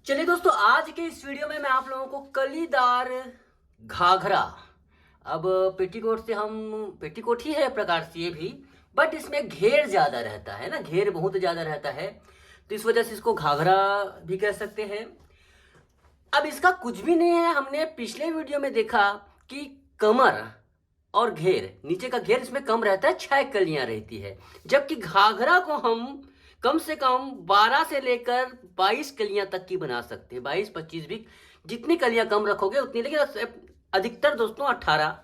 चलिए दोस्तों, आज के इस वीडियो में मैं आप लोगों को कलीदार घाघरा। अब पेटीकोट से हम पेटीकोट ही है प्रकार से ये भी, बट इसमें घेर ज़्यादा रहता है ना, घेर बहुत ज़्यादा रहता है, तो इस वजह से इसको घाघरा भी कह सकते हैं। अब इसका कुछ भी नहीं है। हमने पिछले वीडियो में देखा कि कमर और घेर, नीचे का घेर इसमें कम रहता है, 6 कलियां रहती है, जबकि घाघरा को हम कम से कम 12 से लेकर 22 कलियां तक की बना सकते हैं। 22, 25 भी, जितनी कलियां कम रखोगे उतनी, लेकिन अधिकतर दोस्तों 18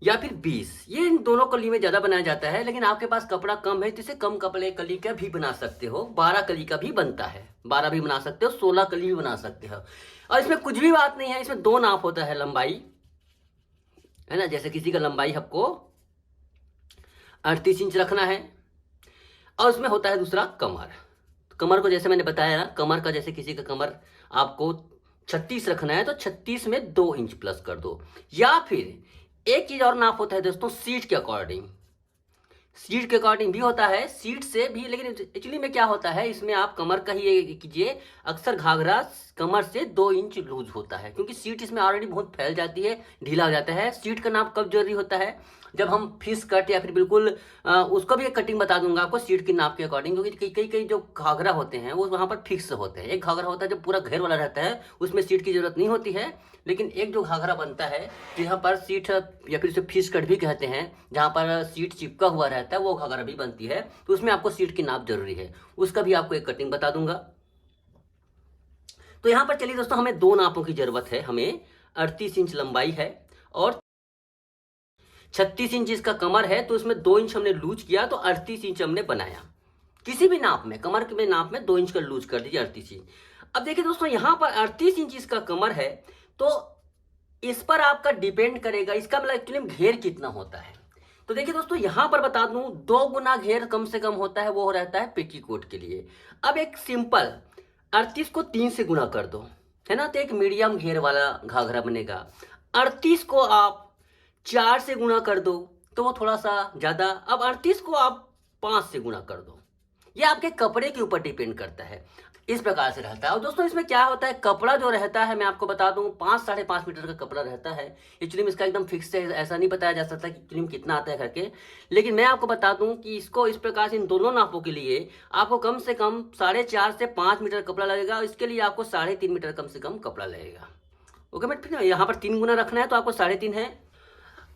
या फिर 20, ये इन दोनों कली में ज़्यादा बनाया जाता है। लेकिन आपके पास कपड़ा कम है तो इसे कम कपड़े कली का भी बना सकते हो। 12 कली का भी बनता है, 12 भी बना सकते हो, 16 कली भी बना सकते हो। और इसमें कुछ भी बात नहीं है, इसमें 2 नाप होता है लंबाई, है ना। जैसे किसी का लंबाई आपको 38 इंच रखना है, और उसमें होता है दूसरा कमर। कमर को जैसे मैंने बताया ना, कमर का जैसे किसी का कमर आपको 36 रखना है तो 36 में 2 इंच प्लस कर दो। या फिर एक चीज और नाप होता है दोस्तों, सीट के अकॉर्डिंग। सीट के अकॉर्डिंग भी होता है, सीट से भी, लेकिन एक्चुअली में क्या होता है, इसमें आप कमर का ही ये कीजिए। अक्सर घाघरा कमर से 2 इंच लूज होता है, क्योंकि सीट इसमें ऑलरेडी बहुत फैल जाती है, ढीला हो जाता है। सीट का नाप कब जरूरी होता है, जब हम फिश कट या फिर बिल्कुल उसको भी एक कटिंग बता दूंगा आपको सीट के नाप के अकॉर्डिंग, क्योंकि कई कई कई जो घाघरा होते हैं वो वहाँ पर फिक्स होते हैं। एक घाघरा होता है जो पूरा घेर वाला रहता है, उसमें सीट की जरूरत नहीं होती है। लेकिन एक जो घाघरा बनता है जहाँ पर सीट, या फिर उसे फिश कट भी कहते हैं, जहाँ पर सीट चिपका हुआ रहता है, वो घाघरा भी बनती है, तो उसमें आपको सीट की नाप जरूरी है। उसका भी आपको एक कटिंग बता दूंगा। तो यहाँ पर चलिए दोस्तों, हमें 2 नापों की जरूरत है। हमें 38 इंच लंबाई है और 36 इंच इसका कमर है, तो उसमें 2 इंच हमने लूज किया, तो 38 इंच हमने बनाया। किसी भी नाप में, कमर के नाप में 2 इंच का लूज कर दीजिए, 38 इंच। अब देखिए दोस्तों, यहाँ पर 38 इंच इसका कमर है, तो इस पर आपका डिपेंड करेगा, इसका मतलब एक्चुअली घेर कितना होता है। तो देखिए दोस्तों, यहां पर बता दूं, 2 गुना घेर कम से कम होता है, वो रहता है पेटीकोट के लिए। अब एक सिंपल 38 को 3 से गुना कर दो, है ना, तो एक मीडियम घेर वाला घाघरा बनेगा। 38 को आप 4 से गुना कर दो तो वो थोड़ा सा ज्यादा। अब 38 को आप 5 से गुना कर दो, ये आपके कपड़े के ऊपर डिपेंड करता है। इस प्रकार से रहता है। और दोस्तों, इसमें क्या होता है, कपड़ा जो रहता है, मैं आपको बता दूं, 5 साढ़े 5 मीटर का कपड़ा रहता है। एक्चुअली में इसका एकदम फिक्स है, ऐसा नहीं बताया जा सकता कि एक्चुअली में कितना आता है करके। लेकिन मैं आपको बता दूं कि इसको इस प्रकार से इन दोनों नापों के लिए आपको कम से कम 4.5 से 5 मीटर कपड़ा लगेगा। इसके लिए आपको 3.5 मीटर कम से कम कपड़ा लगेगा। ओके, बट फिर यहाँ पर 3 गुना रखना है, तो आपको 3.5 है।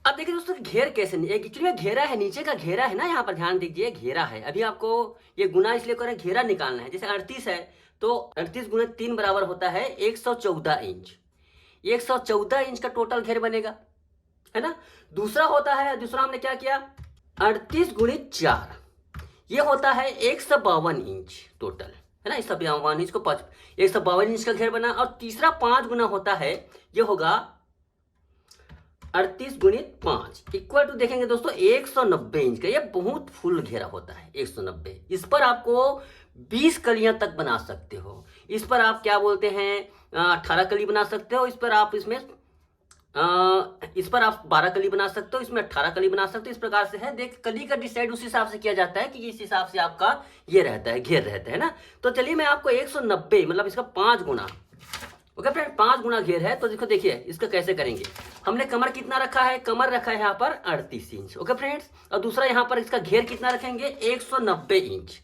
अब देखिए दोस्तों, घेर कैसे, एक्चुअली घेरा है, नीचे का घेरा है ना, यहाँ पर ध्यान दीजिए, घेरा है। अभी आपको ये गुना इसलिए करें, घेरा निकालना है। जैसे 38 है, तो 38 गुना 3 बराबर होता है 114 इंच। 114 इंच का टोटल घेर बनेगा, है ना। दूसरा होता है, दूसरा हमने क्या किया, 38 गुणित 4, ये होता है 152 इंच टोटल, है ना। 152 इंच को 152 इंच का घेर बना। और तीसरा 5 गुना होता है, ये होगा 38 गुणित 5 इक्वल टू, देखेंगे दोस्तों, 190 इंच का। ये बहुत फुल घेरा होता है 190। इस पर आपको 20 कलियां तक बना सकते हो। इस पर आप क्या बोलते हैं, 18 कली बना सकते हो। इस पर आप 12 कली बना सकते हो, इसमें 18 कली बना सकते हो। इस प्रकार से है, देख, कली का डिसाइड उस हिसाब से किया जाता है कि इस हिसाब से आपका ये रहता है, घेर रहता है ना। तो चलिए, मैं आपको 190 मतलब इसका 5 गुना, ओके फ्रेंड, 5 गुना घेर है। तो देखो, देखिए इसका कैसे करेंगे। हमने कमर कितना रखा है, कमर रखा है यहाँ पर 38 इंच, ओके फ्रेंड्स। और दूसरा यहाँ पर इसका घेर कितना रखेंगे, 190 इंच।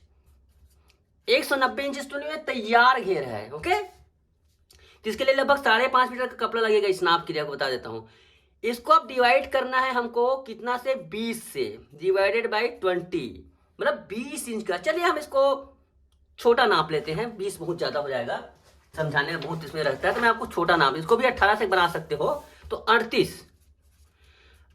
190 इंच स्टूडियो में तैयार घेर है, ओके। तो इसके लिए लगभग 5.5 मीटर का कपड़ा लगेगा। इस नाप के लिए आपको बता देता हूँ। इसको अब डिवाइड करना है हमको कितना से, 20 से, डिवाइडेड बाई 20, मतलब 20 इंच का। चलिए हम इसको छोटा नाप लेते हैं, 20 बहुत ज्यादा हो जाएगा, समझाने में बहुत इसमें रहता है, तो मैं आपको छोटा नाप, इसको भी 18 से बना सकते हो। तो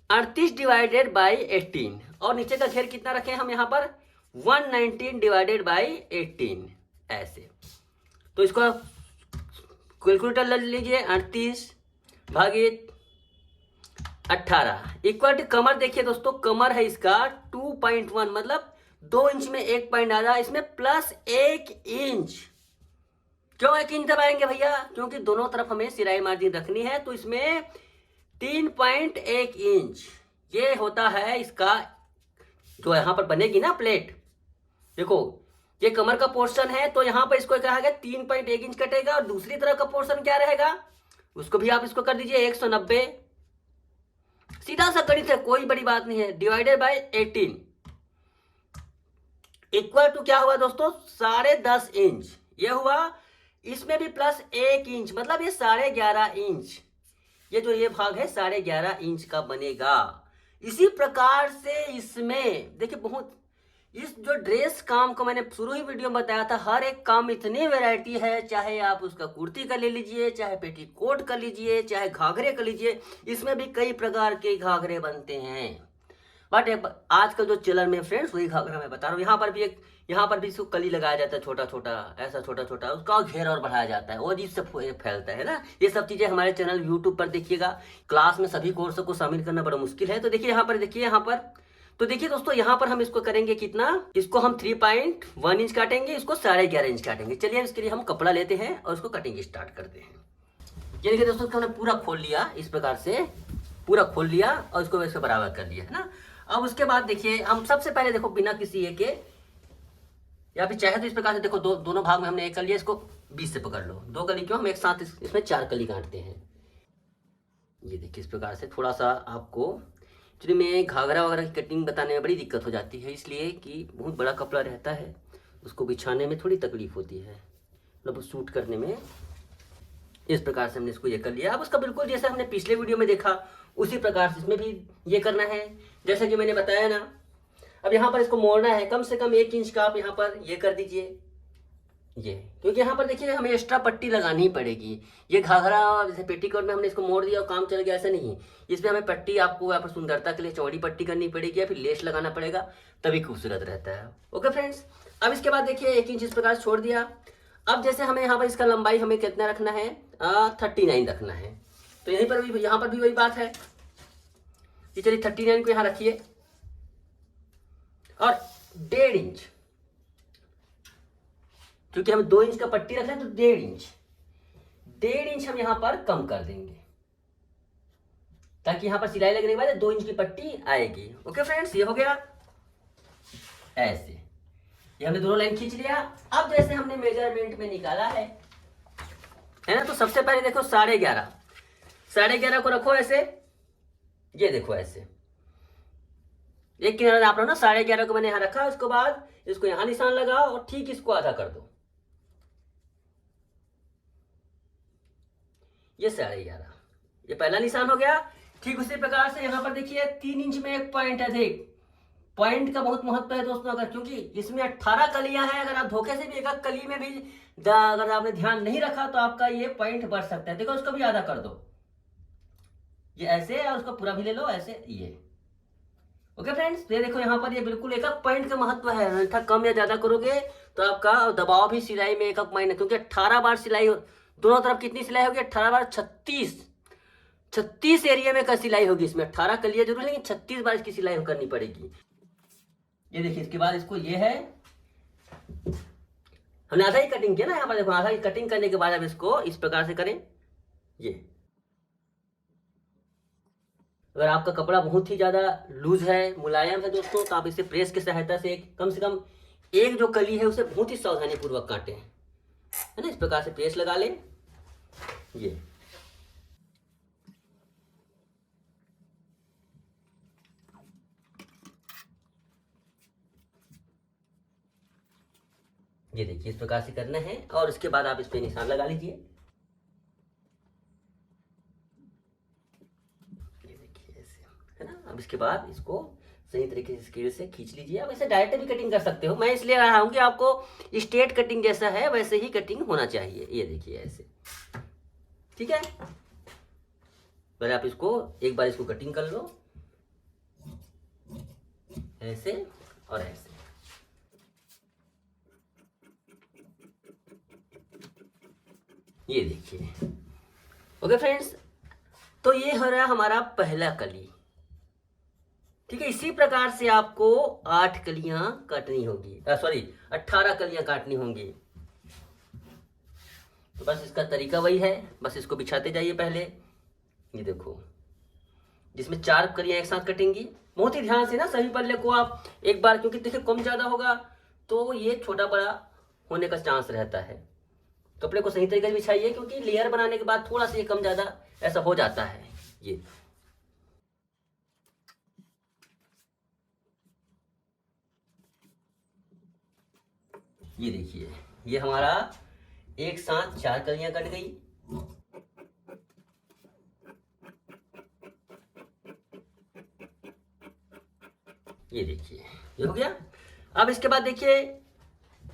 38 डिवाइडेड बाई 18, और नीचे का घेर कितना रखें हम यहाँ पर, 119 डिवाइडेड बाई 18, ऐसे। तो इसको कैलकुलेटर ले लीजिए, 38 भागित 18 इक्वल टू, कमर देखिए दोस्तों, कमर है इसका 2.1, मतलब 2 इंच में 1 पॉइंट आ रहा है, इसमें प्लस 1 इंच। क्यों 1 इंच दबाएंगे भैया, क्योंकि दोनों तरफ हमें सिलाई मार्जिन रखनी है। तो इसमें 3.1 इंच ये होता है इसका, जो यहाँ पर बनेगी ना प्लेट, देखो ये कमर का पोर्शन है, तो यहाँ पर इसको क्या है 3.1 इंच कटेगा, और दूसरी तरफ का पोर्शन क्या रहेगा उसको भी आप इसको कर दीजिए 190। सीधा सा गणित है, कोई बड़ी बात नहीं है। डिवाइडेड बाय 18 इक्वल टू क्या हुआ दोस्तों 10.5 इंच। ये हुआ, इसमें भी प्लस 1 इंच, मतलब ये 11.5 इंच। ये जो ये भाग है 11.5 इंच का बनेगा। इसी प्रकार से इसमें देखिए बहुत, इस जो ड्रेस काम को मैंने शुरू ही वीडियो में बताया था, हर एक काम इतनी वैरायटी है, चाहे आप उसका कुर्ती कर ले लीजिए, चाहे पेटीकोट कर लीजिए, चाहे घाघरे कर लीजिए, इसमें भी कई प्रकार के घाघरे बनते हैं। बट आजकल जो चलन में फ्रेंड्स वही घाघरा मैं बता रहा हूँ। यहाँ पर भी इसको कली लगाया जाता है, छोटा छोटा, ऐसा छोटा छोटा, उसका घेर और बढ़ाया जाता है, वो अजीब से फैलता है ना। ये सब चीजें हमारे चैनल यूट्यूब पर देखिएगा। क्लास में सभी कोर्सों को शामिल करना बड़ा मुश्किल है। तो देखिए यहाँ पर, देखिए यहाँ पर, तो देखिए दोस्तों यहाँ पर हम इसको करेंगे कितना, इसको हम 3.1 इंच काटेंगे, इसको 11.5 इंच काटेंगे। चलिए इसके लिए हम कपड़ा लेते हैं और इसको कटिंग स्टार्ट करते हैं। ये देखिए दोस्तों हमने पूरा खोल लिया, इस प्रकार से पूरा खोल लिया और इसको वैसे बराबर कर लिया है ना। अब उसके बाद देखिए हम सबसे पहले देखो बिना किसी एक के, या फिर चाहे तो इस प्रकार से देखो दोनों भाग में हमने एक कर लिया, इसको 20 से पकड़ लो, 2 कली क्यों, हम एक साथ इसमें 4 कली काटते हैं। ये देखिए इस प्रकार से थोड़ा सा आपको, एक्चुअली में घाघरा वगैरह की कटिंग बताने में बड़ी दिक्कत हो जाती है, इसलिए कि बहुत बड़ा कपड़ा रहता है, उसको बिछाने में थोड़ी तकलीफ होती है, मतलब शूट करने में। इस प्रकार से हमने इसको ये कर लिया। अब उसका बिल्कुल जैसे हमने पिछले वीडियो में देखा उसी प्रकार से इसमें भी ये करना है, जैसा कि मैंने बताया ना। अब यहाँ पर इसको मोड़ना है, कम से कम 1 इंच का आप यहाँ पर ये कर दीजिए, ये, क्योंकि यहाँ पर देखिए हमें एक्स्ट्रा पट्टी लगानी ही पड़ेगी। ये घाघरा जैसे पेटीकोट में हमने इसको मोड़ दिया और काम चल गया, ऐसा नहीं। इसमें हमें पट्टी, आपको यहाँ पर सुंदरता के लिए चौड़ी पट्टी करनी पड़ेगी, या फिर लेस लगाना पड़ेगा, तभी खूबसूरत रहता है। ओके फ्रेंड्स, अब इसके बाद देखिए 1 इंच इस प्रकार छोड़ दिया। अब जैसे हमें यहाँ पर इसका लंबाई हमें कितना रखना है, 39 रखना है। तो यहीं पर भी, यहाँ पर भी वही बात है कि चलिए 39 को यहाँ रखिए, और 1.5 इंच, क्योंकि हम 2 इंच का पट्टी रख रहे हैं, तो 1.5 इंच हम यहां पर कम कर देंगे, ताकि यहां पर सिलाई लगने के बाद 2 इंच की पट्टी आएगी। ओके फ्रेंड्स, ये हो गया ऐसे, ये हमने दोनों लाइन खींच लिया। अब जैसे हमने मेजरमेंट में निकाला है ना, तो सबसे पहले देखो 11.5 को रखो ऐसे, ये देखो ऐसे एक किनारा आप लो ना, 11.5 को मैंने यहां रखा, उसके बाद इसको यहां निशान लगाओ और ठीक इसको आधा कर दो, ये 11.5, ये पहला निशान हो गया। ठीक उसी प्रकार से यहाँ पर देखिए 3 इंच में एक पॉइंट अधिक, पॉइंट का बहुत महत्व है दोस्तों, अगर क्योंकि इसमें 18 कलियां हैं, अगर आप धोखे से भी एक कली में भी अगर आपने ध्यान नहीं रखा तो आपका ये पॉइंट बढ़ सकता है। देखो उसको भी आधा कर दो, ये ऐसे, और उसको पूरा भी ले लो ऐसे, ये। ओके फ्रेंड्स, ये देखो यहाँ पर ये बिल्कुल एक पॉइंट का महत्व है, अन्यथा कम या ज्यादा करोगे तो आपका दबाव भी सिलाई में एक पॉइंट है, क्योंकि 18 बार सिलाई, दोनों तरफ कितनी सिलाई होगी, 18 बार 36 एरिया में का सिलाई होगी। इसमें 18 कलियां जरूर, लेकिन 36 बार इसकी सिलाई करनी पड़ेगी। ये देखिए इसके बाद इसको, ये है हमने आधा ही कटिंग किया ना, यहाँ पर देखो आधा ही कटिंग करने के बाद अब इसको इस प्रकार से करें। ये अगर आपका कपड़ा बहुत ही ज्यादा लूज है, मुलायम है दोस्तों, तो आप इसे प्रेस की सहायता से कम एक जो कली है उसे बहुत ही सावधानी पूर्वक काटें, है ना। इस प्रकार से प्रेस लगा लें, ये देखिए इस प्रकार से करना है, और इसके बाद आप इस पे निशान लगा लीजिए। ये देखिए ऐसे, है ना। अब इसके बाद इसको सही तरीके से स्केल से खींच लीजिए। आप ऐसे डायरेक्ट भी कटिंग कर सकते हो, मैं इसलिए रहा हूं कि आपको स्ट्रेट कटिंग जैसा है वैसे ही कटिंग होना चाहिए। ये देखिए ऐसे, ठीक है। पहले आप इसको एक बार इसको कटिंग कर लो, ऐसे और ऐसे। ये देखिए, ओके फ्रेंड्स, तो ये हो रहा हमारा पहला कली, ठीक है। इसी प्रकार से आपको 8 कलियां काटनी होगी, सॉरी 18 कलियां काटनी होंगी। तो बस इसका तरीका वही है, बस इसको बिछाते जाइए पहले। ये देखो, जिसमें 4 कलियां एक साथ कटेंगी, बहुत ही ध्यान से ना सभी पल्ले को आप एक बार, क्योंकि देखिए कम ज्यादा होगा तो ये छोटा बड़ा होने का चांस रहता है। कपड़े को सही तरीके से बिछाइए, क्योंकि लेयर बनाने के बाद थोड़ा सा ये कम ज़्यादा ऐसा हो जाता है। ये देखिए, ये हमारा एक साथ 4 कलियां कट गई। ये देखिए, ये हो गया। अब इसके बाद देखिए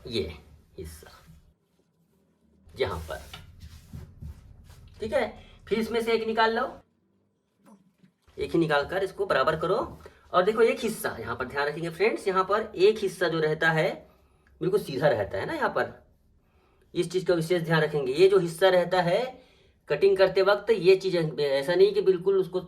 ये हिस्सा यहाँ पर, ठीक है। फिर इसमें से एक निकाल लो, एक ही निकाल कर इसको बराबर करो। और देखो एक हिस्सा यहाँ पर ध्यान रखेंगे फ्रेंड्स, यहाँ पर एक हिस्सा जो रहता है बिल्कुल सीधा रहता है ना, यहाँ पर इस चीज़ का विशेष ध्यान रखेंगे। ये जो हिस्सा रहता है कटिंग करते वक्त, ये चीज़ ऐसा नहीं कि बिल्कुल उसको,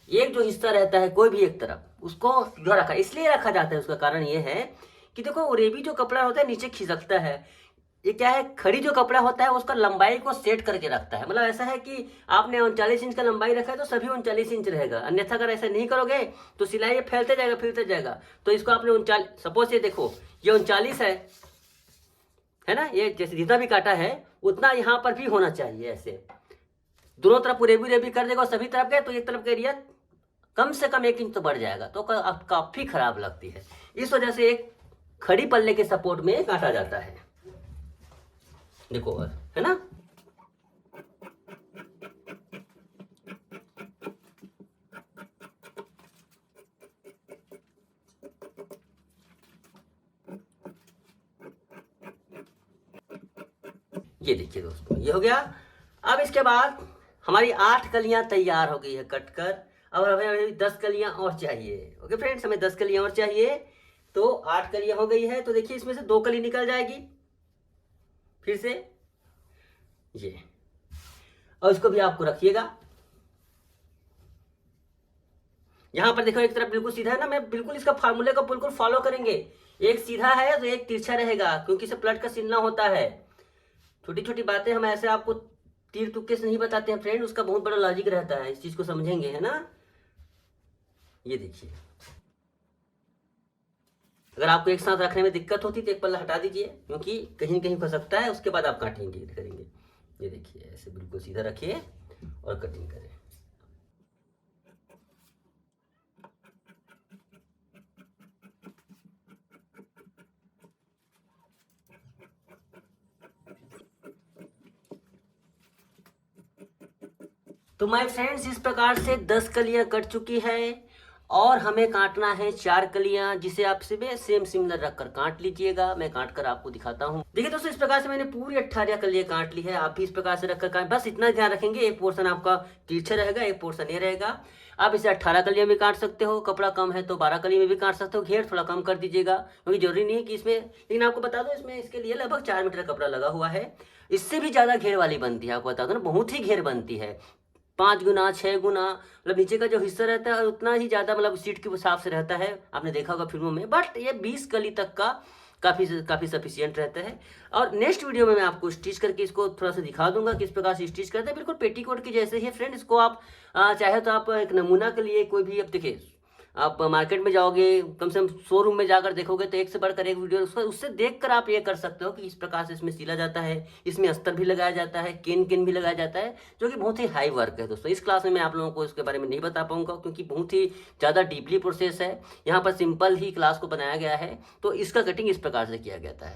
एक जो हिस्सा रहता है कोई भी एक तरफ उसको सीधा रखा, इसलिए रखा जाता है। उसका कारण ये है कि देखो ओरेबी जो कपड़ा होता है नीचे खिसकता है, ये क्या है, खड़ी जो कपड़ा होता है उसका लंबाई को सेट करके रखता है। मतलब ऐसा है कि आपने 39 इंच का लंबाई रखा है तो सभी 39 इंच रहेगा, अन्यथा अगर ऐसा नहीं करोगे तो सिलाई ये फैलते जाएगा, फिरते जाएगा। तो इसको आपने 39, सपोज ये देखो ये 39 है ना, ये जैसे जितना भी काटा है उतना यहाँ पर भी होना चाहिए। ऐसे दोनों तरफ रेबी रेबी कर देगा सभी तरफ के, तो एक तरफ का एरिया कम से कम 1 इंच तो बढ़ जाएगा, तो काफी खराब लगती है। इस वजह से एक खड़ी पल्ले के सपोर्ट में काटा जाता है। देखो और है ना, ये देखिए दोस्तों, ये हो गया। अब इसके बाद हमारी 8 कलियां तैयार हो गई है कट कर। अब हमें 10 कलियां और चाहिए। ओके फ्रेंड्स, हमें 10 कलियां और चाहिए। तो 8 कलियां हो गई है, तो देखिए इसमें से 2 कली निकल जाएगी फिर से ये, और इसको भी आपको रखिएगा। यहां पर देखो एक तरफ बिल्कुल सीधा है ना, मैं बिल्कुल इसका फार्मूले को बिल्कुल फॉलो करेंगे। एक सीधा है तो एक तिरछा रहेगा, क्योंकि इसे प्लट का सिलना होता है। छोटी छोटी बातें हम ऐसे आपको तीर तुक्के से नहीं बताते हैं फ्रेंड, उसका बहुत बड़ा लॉजिक रहता है, इस चीज को समझेंगे, है ना। ये देखिए, अगर आपको एक साथ रखने में दिक्कत होती तो एक पल्ला हटा दीजिए, क्योंकि कहीं कहीं फंसकता है, उसके बाद आप काटेंगे करेंगे। ये देखिए, ऐसे बिल्कुल सीधा रखिए और कटिंग करें। तो माय फ्रेंड्स, इस प्रकार से 10 कलियां कट चुकी है और हमें काटना है 4 कलियां, जिसे आप सेम सिमिलर रखकर काट लीजिएगा। मैं काट कर आपको दिखाता हूं। देखिए दोस्तों, इस प्रकार से मैंने पूरी 18 कलियां काट ली है। आप भी इस प्रकार से रखकर काट, बस इतना ध्यान रखेंगे एक पोर्शन आपका तिरछा रहेगा, एक पोर्शन ये रहेगा। आप इसे 18 कलियां भी काट सकते हो, कपड़ा कम है तो 12 कली में भी काट सकते हो। घेर थोड़ा कम कर दीजिएगा, क्योंकि जरूरी नहीं है कि इसमें, लेकिन आपको बता दो इसमें इसके लिए लगभग 4 मीटर कपड़ा लगा हुआ है। इससे भी ज्यादा घेर वाली बनती है, आपको बता दो ना, बहुत ही घेर बनती है। 5 गुना 6 गुना, मतलब नीचे का जो हिस्सा रहता है उतना ही ज़्यादा, मतलब सीट के हिसाब से रहता है, आपने देखा होगा फिल्मों में। बट ये 20 कली तक का काफ़ी सफिशियंट रहता है। और नेक्स्ट वीडियो में मैं आपको स्टिच करके इसको थोड़ा सा दिखा दूंगा किस प्रकार से स्टिच करते हैं। बिल्कुल पेटीकोट की जैसे ही फ्रेंड। इसको आप चाहे तो आप एक नमूना के लिए कोई भी, अब देखिए आप मार्केट में जाओगे, कम से कम शोरूम में जाकर देखोगे तो एक से बढ़कर एक वीडियो, उससे देखकर आप ये कर सकते हो कि इस प्रकार से इसमें सिला जाता है। इसमें अस्तर भी लगाया जाता है, केन भी लगाया जाता है, जो कि बहुत ही हाई वर्क है दोस्तों। इस क्लास में मैं आप लोगों को इसके बारे में नहीं बता पाऊंगा, क्योंकि बहुत ही ज़्यादा डीपली प्रोसेस है। यहाँ पर सिंपल ही क्लास को बनाया गया है, तो इसका कटिंग इस प्रकार से किया जाता है।